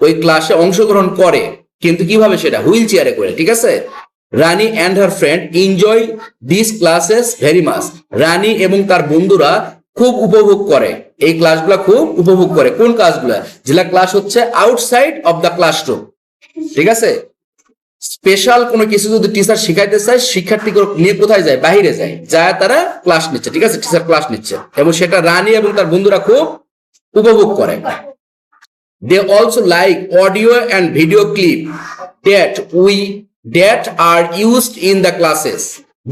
ওই ক্লাসে অংশগ্রহণ করে, কিন্তু কিভাবে সেটা হুইল চেয়ারে করে, ঠিক আছে। Rani and her friend enjoy this classes very much. Rani এবং তার বন্ধুরা খুব উপভোগ করে এই ক্লাসগুলা, খুব উপভোগ করে কোন ক্লাসগুলা, যেগুলা ক্লাস হচ্ছে আউটসাইড অফ দ্য ক্লাসরুম, ঠিক আছে। স্পেশাল কোনো কিছু যদি টিচার শিখাইতে চায়, শিক্ষার্থী নিয়ে কোথায় যায়, বাহিরে যায়, যায় তারা ক্লাস নিচ্ছে, ঠিক আছে, টিচার ক্লাস নিচ্ছে, এবং সেটা রানী এবং তার বন্ধুরা খুব উপভোগ করে। They also like audio and video clip that are used in the classes.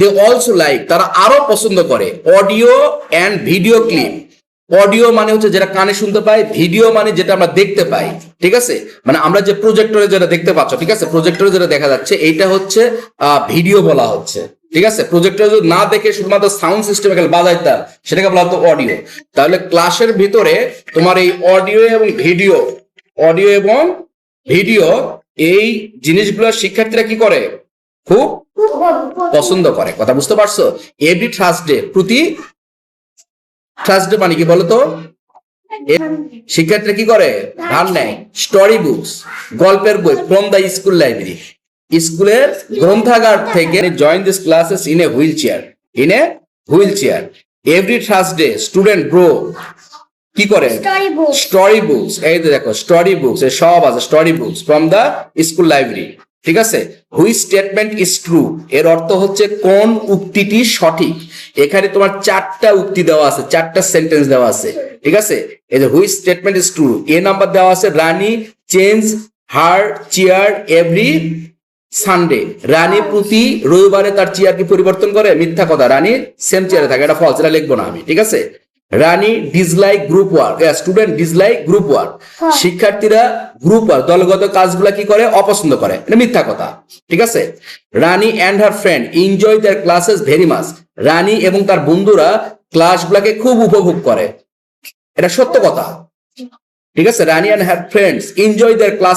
They also like, তারা আরো পছন্দ করে audio and video clip. Audio মানে হচ্ছে যেটা কানে শুনতে পাই, ভিডিও মানে যেটা আমরা দেখতে পাই, ঠিক আছে। মানে আমরা যে প্রজেক্টরে যেটা দেখতে পাচ্ছ, ঠিক আছে, প্রজেক্টরে যেটা দেখা যাচ্ছে এইটা হচ্ছে ভিডিও বলা হচ্ছে, ঠিক আছে। প্রজেক্টরে যদি না দেখে শুধুমাত্র সাউন্ড সিস্টেম বাজাইতাম, সেটাকে বলা হতো অডিও। তাহলে ক্লাসের ভিতরে তোমার এই অডিও এবং ভিডিও এই জিনিসগুলো শিক্ষার্থীরা কি করে, খুব পছন্দ করে। কথা বুঝতে পারছো? এভরি থার্সডে, প্রতি থার্সডে মানে কি বলতো, শিক্ষার্থীরা কি করে, ধার নেয় স্টোরি বুকস, গল্পের বই ফ্রম দ্য স্কুল লাইব্রেরি, স্কুলের গ্রন্থাগার থেকে। Join this classes in a wheel chair. Every Thursday student bro কি করে, স্টোরি বুকস, এই দেখো স্টোরি বুকস, সব আছে story books from the school library, ঠিক আছে। হুইচ স্টেটমেন্ট ইজ ট্রু, এর অর্থ হচ্ছে কোন উক্তিটি সঠিক। এখানে তোমার 4টা উক্তি দেওয়া আছে, 4টা সেন্টেন্স দেওয়া আছে, ঠিক আছে। এই যে which statement is true, A number দেওয়া আছে রানী চেঞ্জ হার চেয়ার এভরি সানডে। রানী প্রতি রবিবারে তার চেয়ার কি পরিবর্তন করে, মিথ্যা কথা, রানী সেম চেয়ারে থাকে, এটা ফলস, এটা লিখবো না আমি, ঠিক আছে। Rani dislike group work, student dislike group work, শিক্ষার্থীরা গ্রুপ ওয়ার্ক দলগত কাজগুলা কি করে, অপছন্দ করে, এটা মিথ্যা কথা, ঠিক আছে। Rani and her friend enjoy their classes very much, Rani এবং তার বন্ধুরা ক্লাসগুলাকে খুব উপভোগ করে, এটা সত্য কথা, ঠিক আছে। Rani and her friends enjoy their class